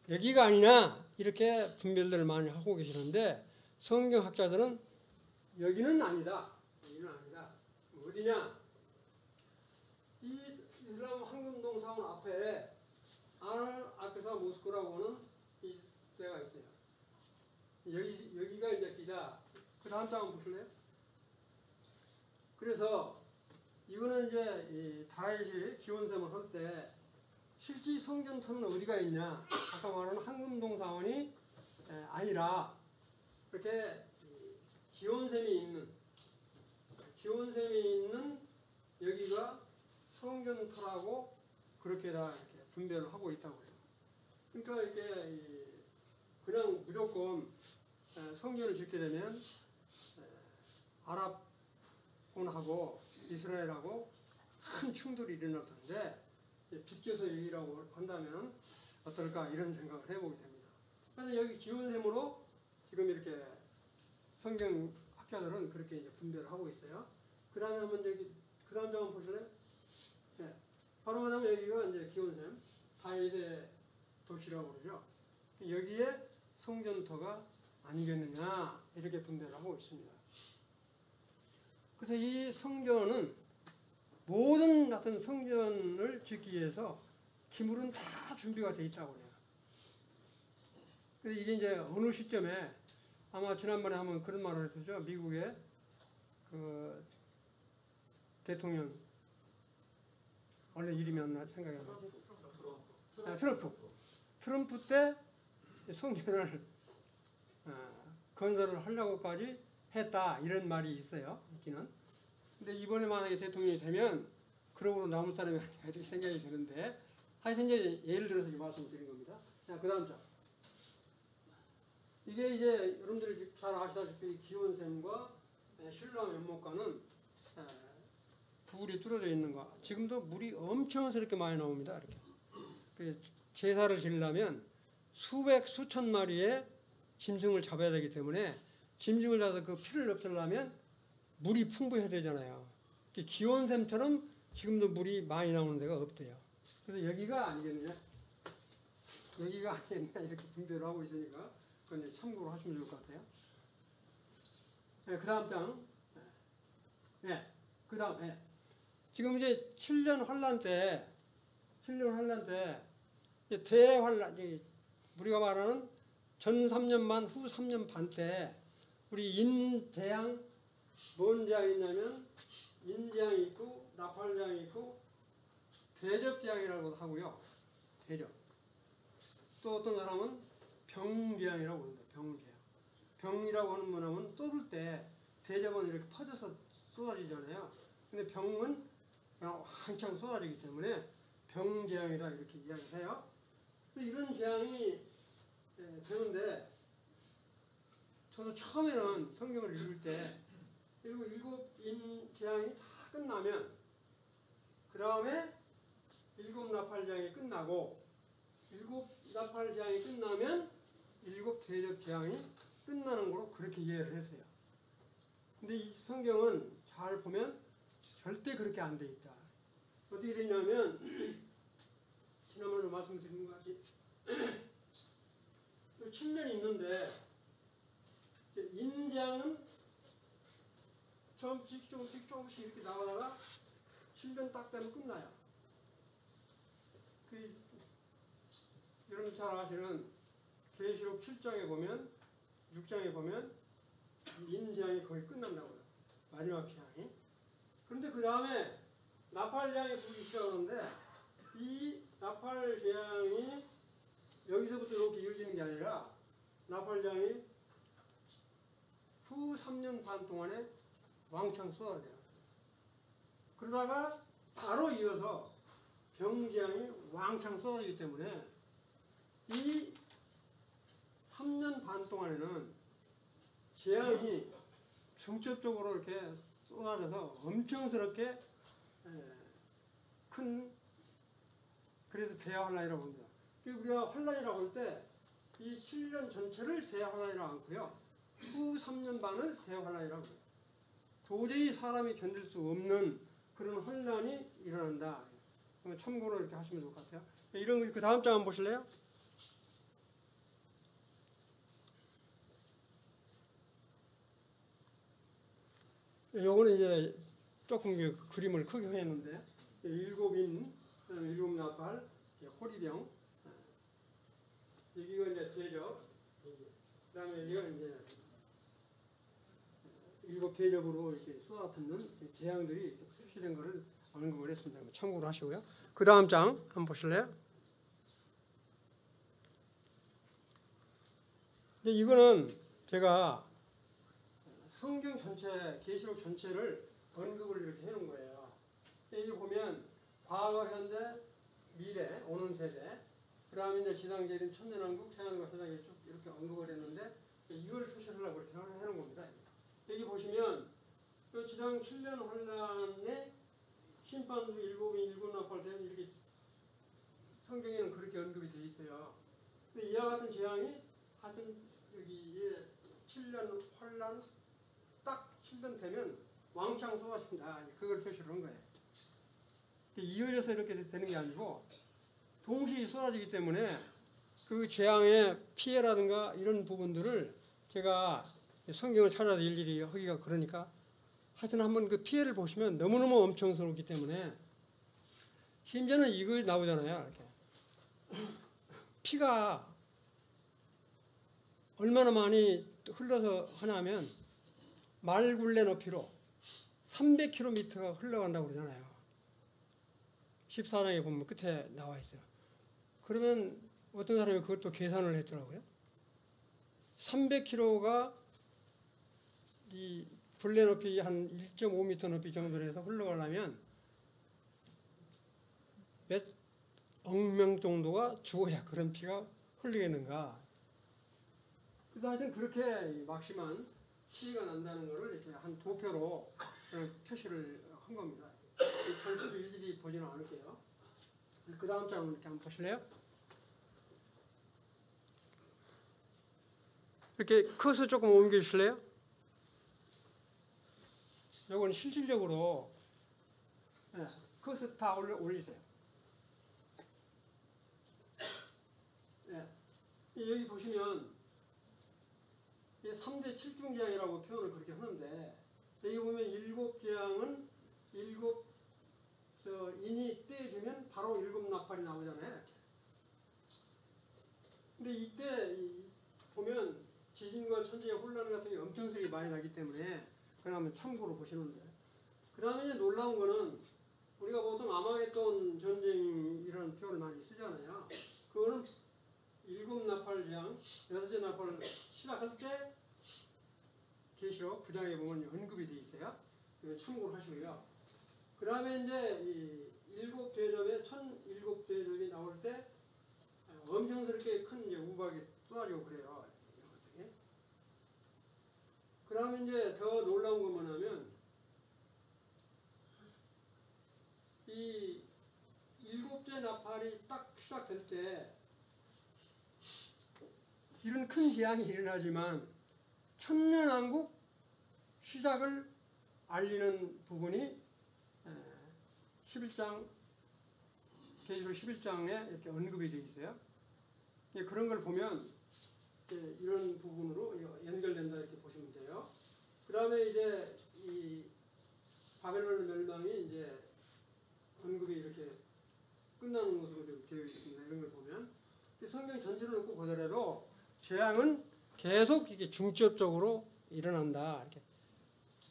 여기가 아니냐 이렇게 분별들을 많이 하고 계시는데, 성경학자들은 여기는 아니다. 여기는 아니다. 어디냐? 이 이슬람 황금동 사원 앞에 아크사 모스크라고 하는 이 데가 있어요. 여기가 이제 비다. 그 다음 장 한번 보실래요? 그래서 이거는 이제 이 다윗이 기원샘을 할 때 실제 성전터는 어디가 있냐? 아까 말하는 황금동 사원이 아니라 이렇게 기원샘이 있는 여기가 성전터라고 그렇게 다 이렇게 분별을 하고 있다고 해요. 그러니까 이게 그냥 무조건 성전을 짓게 되면 아랍군하고 이스라엘하고 큰 충돌이 일어날 텐데, 비껴서 얘기라고 한다면 어떨까 이런 생각을 해보게 됩니다. 그래서 여기 기원샘으로 지금 이렇게 성경학자들은 그렇게 이제 분별을 하고 있어요. 그 다음에 한번 여기 그 다음 장 한번 보실래요? 네. 바로 말하면 여기가 이제 기원샘, 다윗의 도시라고 그러죠. 여기에 성전터가 아니겠느냐 이렇게 분별을 하고 있습니다. 그래서 이 성전은 모든 같은 성전을 짓기 위해서 기물은 다 준비가 되어 있다고 해요. 그래서 이게 이제 어느 시점에 아마 지난번에 한번 그런 말을 했었죠. 미국의 그 대통령 원래 이름이 안 나 생각이 안 나지. 트럼프 때 성전을 건설을 하려고까지 했다 이런 말이 있어요. 있기는. 근데 이번에 만약에 대통령이 되면 그러고로 남을 사람이 아닌가 이렇게 생각이 드는데, 하여튼 이제 예를 들어서 말씀드린 겁니다. 자, 그 다음 장. 이게 이제 여러분들이 잘 아시다시피 기원샘과 실로암 연못가는 불이 뚫어져 있는 거. 지금도 물이 엄청스럽게 많이 나옵니다. 이렇게. 제사를 지으려면 수천 마리의 짐승을 잡아야 되기 때문에 짐승을 잡아서 그 피를 없애려면 물이 풍부해야 되잖아요. 기원샘처럼 지금도 물이 많이 나오는 데가 없대요. 그래서 여기가 아니겠느냐? 여기가 아니겠느냐? 이렇게 분별을 하고 있으니까 그건 이제 참고로 하시면 좋을 것 같아요. 네, 그 다음 장. 네, 그 다음. 네. 지금 이제 7년 환란 때 대환란, 우리가 말하는 전 3년 만, 후 3년 반 때 우리 인재앙, 뭔 재앙이 있냐면 인재앙이 있고 나팔재앙이 있고 대접재앙이라고 하고요. 대접. 또 어떤 사람은 병재앙이라고 합니다. 병재앙. 병이라고 하는 뭐냐면 쏟을 때 대접은 이렇게 터져서 쏟아지잖아요. 근데 병은 그냥 한창 쏟아지기 때문에 병재앙이다 이렇게 이야기해요. 이런 재앙이 되는데, 저도 처음에는 성경을 읽을 때 일곱 재앙이 다 끝나면 그 다음에 일곱 나팔재앙이 끝나고, 일곱 나팔재앙이 끝나면 일곱 대접재앙이 끝나는 거로 그렇게 이해를 했어요. 근데 이 성경은 잘 보면 절대 그렇게 안 돼 있다. 어떻게 되냐면 지난번에도 말씀드린 것 같이 7년이 있는데 인재앙은 조금씩 이렇게 나오다가 7년 딱 되면 끝나요. 여러분 잘 아시는 계시록 7장에 보면 6장에 보면 인재앙이 거의 끝난다고요. 마지막 재앙이. 그런데 그 다음에 나팔 재앙이 불기 시작하는데 이 나팔 재앙이 여기서부터 이렇게 이어지는 게 아니라 나팔 재앙이 후 3년 반 동안에 왕창 쏟아져요. 그러다가 바로 이어서 병재앙이 왕창 쏟아지기 때문에 이 3년 반 동안에는 재앙이 중첩적으로 이렇게 쏟아져서 엄청스럽게 큰, 그래서 대환란이라고 합니다. 우리가 환란이라고 할 때 이 7년 전체를 대환란이라고 않고요. 후 3년 반을 대환란이라고 해요. 도저히 사람이 견딜 수 없는 그런 환란이 일어난다. 참고로 이렇게 하시면 좋을 것 같아요. 이런 그 다음 장 한번 보실래요? 요거는 이제 조금 그림을 크게 했는데 일곱인, 일곱 나팔, 호리병, 여기가 이제 대접, 그 다음에 여기가 이제 일곱 대접으로 이렇게 쏟아붓는 재앙들이 이렇게 표시된 것을 언급을 했습니다. 참고로 하시고요. 그 다음 장 한번 보실래요? 이제 이거는 제가 성경 전체, 계시록 전체를 언급을 이렇게 해놓은 거예요. 여기 보면 과거, 현재, 미래, 오는 세대, 그 다음에 이제 지상재림, 천년왕국, 세상과 세상에 쭉 이렇게 언급을 했는데 이걸 표시하려고 이렇게 해놓은 겁니다. 여기 보시면 지상 7년 환란의 심판도 일곱인 일곱 나팔 되면 이렇게 성경에는 그렇게 언급이 되어 있어요. 근데 이와 같은 재앙이 하여튼 여기에 7년 환란 딱 7년 되면 왕창 쏟아진다. 그걸 표시를 한 거예요. 이어져서 이렇게 되는 게 아니고 동시에 쏟아지기 때문에 그 재앙의 피해라든가 이런 부분들을 제가 성경을 찾아서 일일이 하기가 그러니까 하여튼 한번 그 피해를 보시면 너무너무 엄청스럽기 때문에 심지어는 이거 나오잖아요. 이렇게. 피가 얼마나 많이 흘러서 하냐면 말굴레 높이로 300km가 흘러간다고 그러잖아요. 14장에 보면 끝에 나와 있어요. 그러면 어떤 사람이 그것도 계산을 했더라고요. 300km가 이 굴레 높이 한 1.5m 높이 정도로 해서 흘러가려면 몇 억명 정도가 죽어야 그런 피가 흘리겠는가. 그래서 하여튼 그렇게 막심한 피가 난다는 것을 이렇게 한 도표로 표시를 한 겁니다. 절대로 일일이 보지는 않을게요. 그 다음 장을 이렇게 한번 보실래요? 이렇게 커서 조금 옮겨주실래요? 이건 실질적으로 커서 다 올리세요. 여기 보시면 3대 7중재앙이라고 표현을 그렇게 하는데 여기 보면 일곱 재앙은 일곱 인이 떼주면 바로 일곱 나팔이 나오잖아요. 근데 이때 보면 지진과 천재의 혼란 같은 게 엄청스럽게 많이 나기 때문에 그러면 참고로 보시는데 그 다음에 이제 놀라운 거는 우리가 보통 아마겟돈 전쟁 이런 표현을 많이 쓰잖아요. 그거는 일곱 나팔 재앙, 여섯째 나팔 시작할 때 계시록 9장에 보면 언급이 되어 있어요. 참고로 하시고요. 그 다음에 이제 이 일곱 대접에 일곱 대접이 나올 때 엄청스럽게 큰 이제 우박이 쏟아지고 그래요. 그 다음에 이제 더 놀라운 건 뭐냐면 이 일곱째 나팔이 딱 시작될 때 이런 큰 재앙이 일어나지만 천년왕국 시작을 알리는 부분이 11장 계시록 11장에 이렇게 언급이 되어 있어요. 그런 걸 보면 이런 부분으로 연결된다 이렇게 보시면 돼요. 그 다음에 이제 이 바벨론 멸망이 이제 끝나는 것으로 되어 있습니다. 이런 걸 보면 성경 전체를 놓고 보더라도 재앙은 계속 이게 중첩적으로 일어난다. 이렇게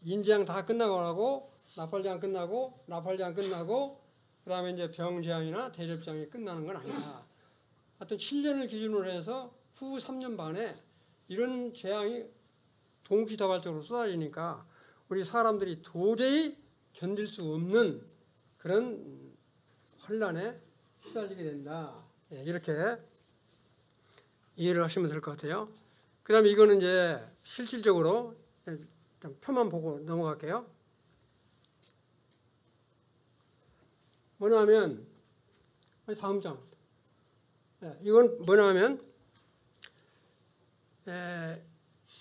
인재앙 다 끝나고 나고 나팔재앙 끝나고 나팔재앙 끝나고 그다음에 이제 병재앙이나 대접재앙이 끝나는 건 아니다. 하여튼 7년을 기준으로 해서 후 3년 반에 이런 재앙이 동시다발적으로 쏟아지니까 우리 사람들이 도저히 견딜 수 없는 그런 환란에 휘말리게 된다. 이렇게 이해를 하시면 될 것 같아요. 그 다음에 이거는 이제 실질적으로 표만 보고 넘어갈게요. 뭐냐면 다음 장. 이건 뭐냐면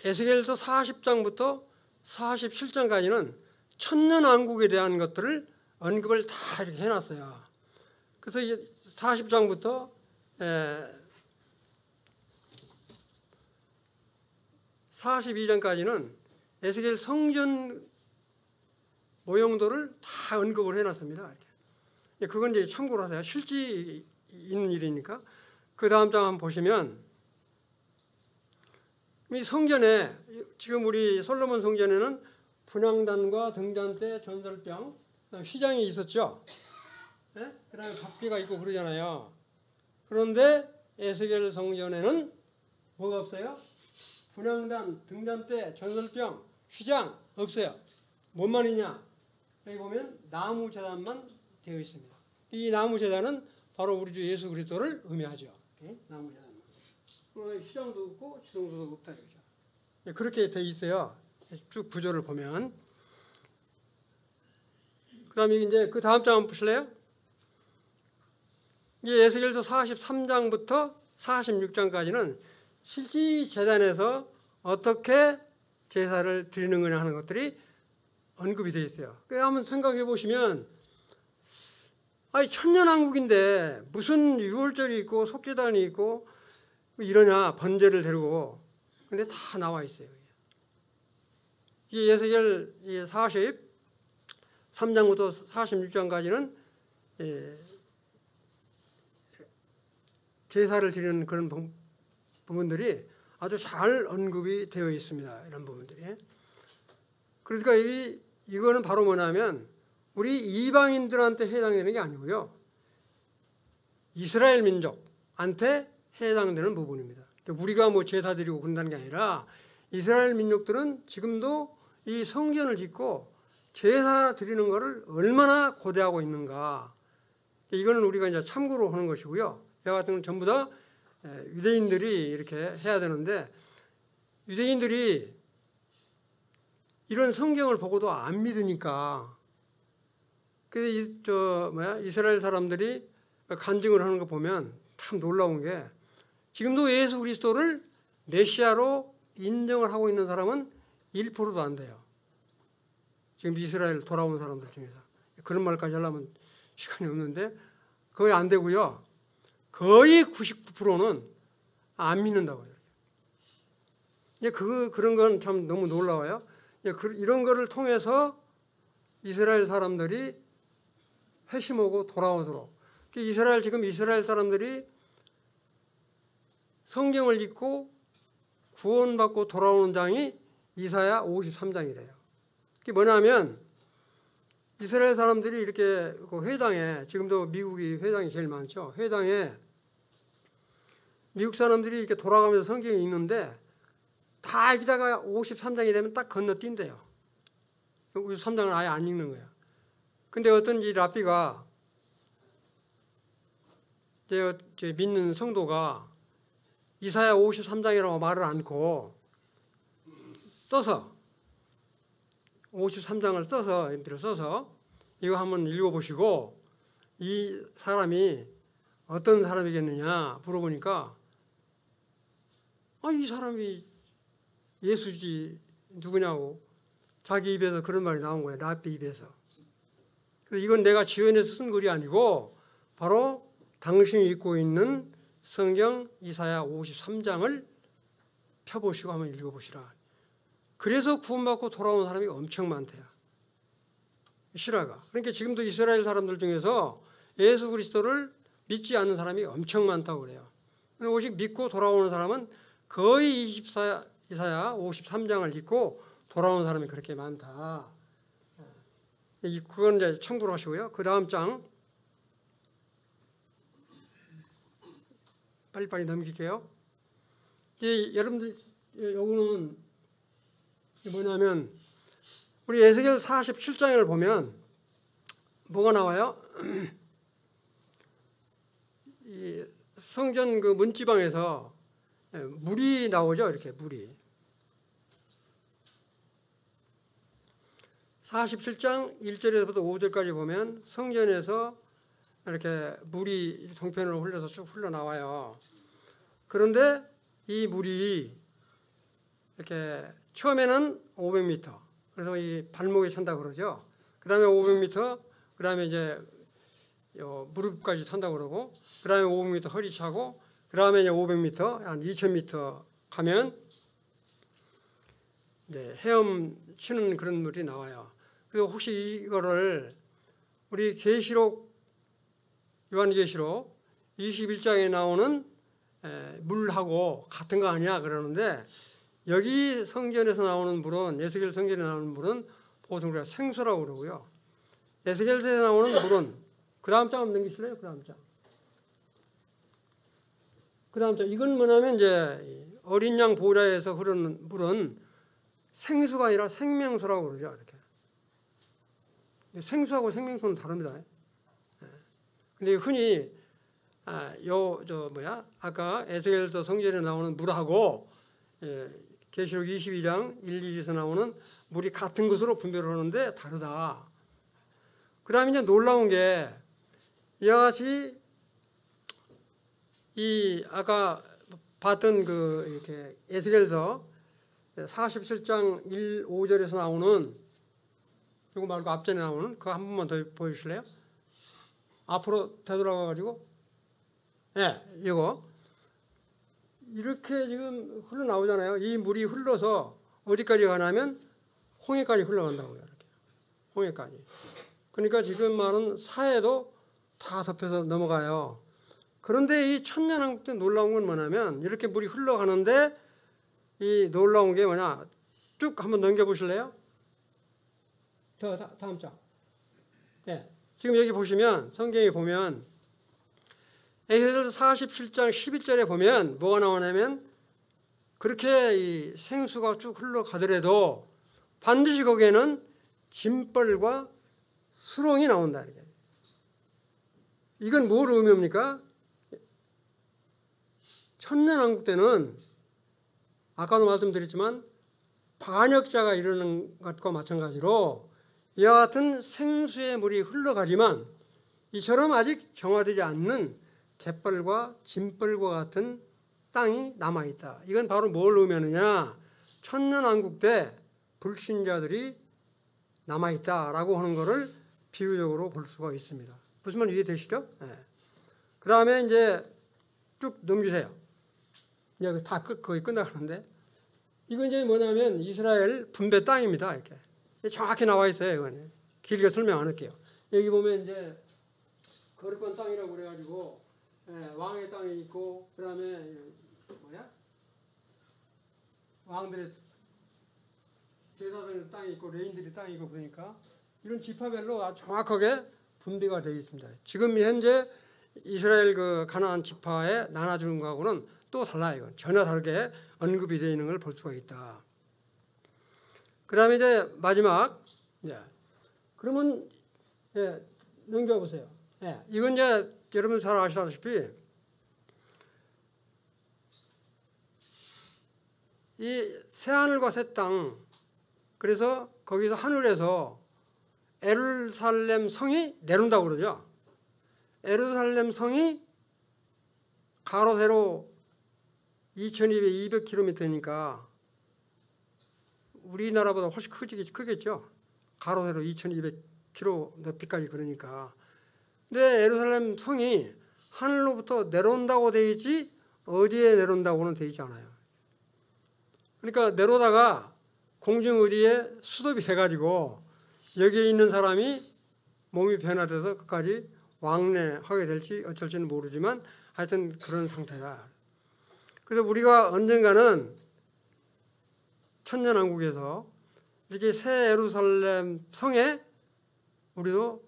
에스겔서 40장부터 47장까지는 천년왕국에 대한 것들을 언급을 다 이렇게 해놨어요. 그래서 40장부터 42장까지는 에스겔 성전 모형도를 다 언급을 해놨습니다. 이렇게. 그건 이제 참고로 하세요. 실제 있는 일이니까. 그 다음 장 한번 보시면 이 성전에 지금 우리 솔로몬 성전에는 분향단과 등잔대, 전설병, 휘장이 있었죠. 네? 그 다음에 밥귀가 있고 그러잖아요. 그런데 에스겔 성전에는 뭐가 없어요? 분향단, 등잔대, 전설병, 휘장 없어요. 뭔만 있냐? 여기 보면 나무 제단만 되어 있습니다. 이 나무 제단은 바로 우리 주 예수 그리스도를 의미하죠. 나무 제단만. 휘장도 없고 지성소도 없다 이거죠. 그렇게 되어 있어요. 쭉 구조를 보면. 그다음에 이제 그 다음 장 한번 보실래요? 이제 에스겔서 43장부터 46장까지는 실제 제단에서 어떻게 제사를 드리는 거냐 하는 것들이 언급이 되어 있어요. 한번 생각해 보시면 아니 천년왕국인데 무슨 유월절이 있고 속죄단이 있고 이러냐 번제를 드리고 근데 다 나와 있어요. 이 에스겔 43장부터 46장까지는 제사를 드리는 그런 부분들이 아주 잘 언급이 되어 있습니다. 이런 부분들이. 그러니까 이거는 바로 뭐냐면 우리 이방인들한테 해당되는 게 아니고요. 이스라엘 민족한테 해당되는 부분입니다. 우리가 뭐 제사 드리고 그런다는 게 아니라 이스라엘 민족들은 지금도 이 성전을 짓고 제사 드리는 것을 얼마나 고대하고 있는가. 이거는 우리가 이제 참고로 하는 것이고요. 이 같은 경우는 전부 다 유대인들이 이렇게 해야 되는데 유대인들이 이런 성경을 보고도 안 믿으니까 이스라엘 사람들이 간증을 하는 거 보면 참 놀라운 게 지금도 예수 그리스도를 메시아로 인정을 하고 있는 사람은 1%도 안 돼요. 지금 이스라엘 돌아온 사람들 중에서. 그런 말까지 하려면 시간이 없는데 거의 안 되고요. 거의 99%는 안 믿는다고요. 그런 건 참 너무 놀라워요. 이런 거를 통해서 이스라엘 사람들이 회심하고 돌아오도록. 지금 이스라엘 사람들이 성경을 읽고 구원받고 돌아오는 장이 이사야 53장이래요. 그게 뭐냐면 이스라엘 사람들이 이렇게 회당에 지금도 미국이 회당이 제일 많죠. 회당에 미국 사람들이 이렇게 돌아가면서 성경이 있는데 다 읽다가 53장이 되면 딱 건너뛴대요. 53장은 아예 안 읽는 거야. 근데 어떤 이 랍비가 제 믿는 성도가 이사야 53장이라고 말을 않고 써서 53장을 써서 이거 한번 읽어보시고 이 사람이 어떤 사람이겠느냐 물어보니까 이 사람이 예수지 누구냐고 자기 입에서 그런 말이 나온 거예요. 랍비 입에서. 그래서 이건 내가 지어내서 쓴 글이 아니고 바로 당신이 읽고 있는 성경 이사야 53장을 펴보시고 한번 읽어보시라. 그래서 구원받고 돌아온 사람이 엄청 많대요. 실화가. 그러니까 지금도 이스라엘 사람들 중에서 예수 그리스도를 믿지 않는 사람이 엄청 많다고 그래요. 오직 믿고 돌아오는 사람은 거의 이사야 53장을 읽고 돌아오는 사람이 그렇게 많다. 그건 이제 참고로 하시고요. 그 다음 장 빨리빨리 넘길게요. 이제 여러분들 여기는 뭐냐면 우리 에스겔 47장을 보면 뭐가 나와요? 이 성전 그 문지방에서 물이 나오죠. 이렇게 물이. 47장 1절에서부터 5절까지 보면 성전에서 이렇게 물이 동편으로 흘러서 쭉 흘러나와요. 그런데 이 물이 이렇게 처음에는 500m, 그래서 이 발목에 찬다고 그러죠. 그 다음에 500m, 그 다음에 이제 무릎까지 찬다고 그러고, 그 다음에 500m 허리 차고, 그 다음에 이제 500m, 한 2000m 가면 이제 헤엄치는 그런 물이 나와요. 그리고 혹시 이거를 우리 계시록, 요한계시록 21장에 나오는 물하고 같은 거 아니야 그러는데, 여기 성전에서 나오는 물은, 에스겔 성전에 나오는 물은 보통 우리가 생수라고 그러고요. 에스겔서에 나오는 물은, 그 다음 장 한번 넘기실래요? 그 다음 장. 그 다음 장. 이건 뭐냐면 이제 어린 양 보좌에서 흐르는 물은 생수가 아니라 생명수라고 그러죠. 이렇게. 생수하고 생명수는 다릅니다. 근데 흔히 아까 에스겔서 성전에 나오는 물하고 계시록 22장 1, 2에서 나오는 물이 같은 것으로 분별을 하는데 다르다. 그 다음에 이제 놀라운 게 이와 같이 이 아까 봤던 그 이렇게 에스겔서 47장 1, 5절에서 나오는, 이거 말고 앞전에 나오는 그거 한 번만 더 보여주실래요? 앞으로 되돌아가가지고, 이거 이렇게 지금 흘러나오잖아요. 이 물이 흘러서 어디까지 가냐면 홍해까지 흘러간다고요. 이렇게 홍해까지. 그러니까 지금 말은 사해도 다 덮여서 넘어가요. 그런데 이 천년왕국 때 놀라운 건 뭐냐면, 이렇게 물이 흘러가는데 이 놀라운 게 뭐냐, 쭉 한번 넘겨보실래요? 다음 장. 지금 여기 보시면, 성경에 보면 에스겔 47장 11절에 보면 뭐가 나오냐면, 그렇게 이 생수가 쭉 흘러가더라도 반드시 거기에는 짐벌과 수렁이 나온다. 이렇게. 이건 뭘 의미합니까? 천년왕국 때는 아까도 말씀드렸지만 반역자가 이르는 것과 마찬가지로 이와 같은 생수의 물이 흘러가지만 이처럼 아직 정화되지 않는 갯벌과 짐벌과 같은 땅이 남아있다. 이건 바로 뭘 의미하느냐, 천년왕국 때 불신자들이 남아있다라고 하는 것을 비유적으로 볼 수가 있습니다. 무슨 말 이해되시죠? 그 다음에 이제 쭉 넘기세요. 이제 다 거의 끝나가는데, 이건 이제 뭐냐면 이스라엘 분배 땅입니다. 이렇게 정확히 나와 있어요. 이건 길게 설명 안 할게요. 여기 보면 이제 거룩한 땅이라고 그래가지고 왕의 땅이 있고, 그 다음에 왕들의 제사장의 땅이 있고 레인들의 땅이 있고, 그러니까 이런 지파별로 아주 정확하게 분배가 되어 있습니다. 지금 현재 이스라엘 그 가나안 지파에 나눠주는 거하고는 또 달라요. 전혀 다르게 언급이 되어 있는 걸 볼 수가 있다. 그 다음에 이제 마지막, 그러면 넘겨보세요. 이건 이제 여러분 잘 아시다시피 이 새하늘과 새 땅, 그래서 거기서 하늘에서 예루살렘 성이 내려온다고 그러죠. 예루살렘 성이 가로 세로 2200km니까 우리나라보다 훨씬 크겠죠. 가로 세로 2200km 높이까지. 그러니까. 근데 예루살렘 성이 하늘로부터 내려온다고 되어 있지 어디에 내려온다고는 되어 있지 않아요. 그러니까 내려오다가 공중 어디에 수dob이 돼가지고 여기에 있는 사람이 몸이 변화돼서 끝까지 왕래하게 될지 어쩔지는 모르지만 하여튼 그런 상태다. 그래서 우리가 언젠가는 천년왕국에서 이렇게 새 예루살렘 성에 우리도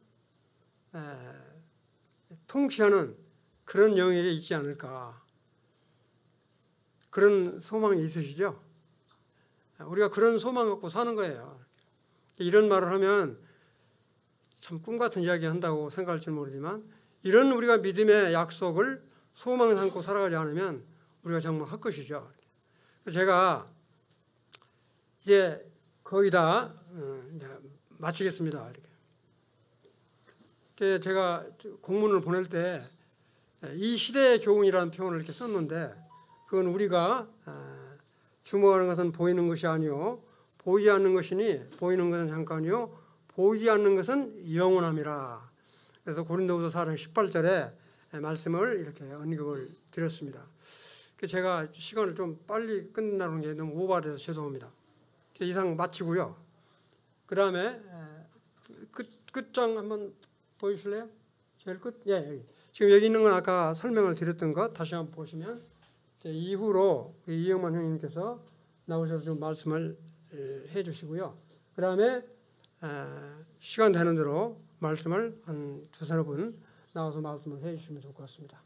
통치하는 그런 영역에 있지 않을까, 그런 소망이 있으시죠? 우리가 그런 소망 갖고 사는 거예요. 이런 말을 하면 참 꿈 같은 이야기 한다고 생각할지 모르지만, 이런 우리가 믿음의 약속을 소망 삼고 살아가지 않으면 우리가 정말 헛것이죠. 제가 이제 거의 다 이제 마치겠습니다. 이렇게 제가 공문을 보낼 때 이 시대의 교훈이라는 표현을 이렇게 썼는데, 그건 우리가 주목하는 것은 보이는 것이 아니요 보이지 않는 것이니 보이는 것은 잠깐이요 보이지 않는 것은 영원함이라. 그래서 고린도후서 4장 18절에 말씀을 이렇게 언급을 드렸습니다. 제가 시간을 좀 빨리 끝낸다는 게 너무 오버돼서 죄송합니다. 이상 마치고요. 그 다음에 끝장 한번 보여주실래요? 제일 끝? 예, 여기. 지금 여기 있는 건 아까 설명을 드렸던 것 다시 한번 보시면, 이후로 이영만 형님께서 나오셔서 좀 말씀을 해 주시고요. 그 다음에 시간 되는 대로 말씀을 한 두서너 분 나와서 말씀을 해 주시면 좋을 것 같습니다.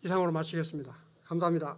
이상으로 마치겠습니다. 감사합니다.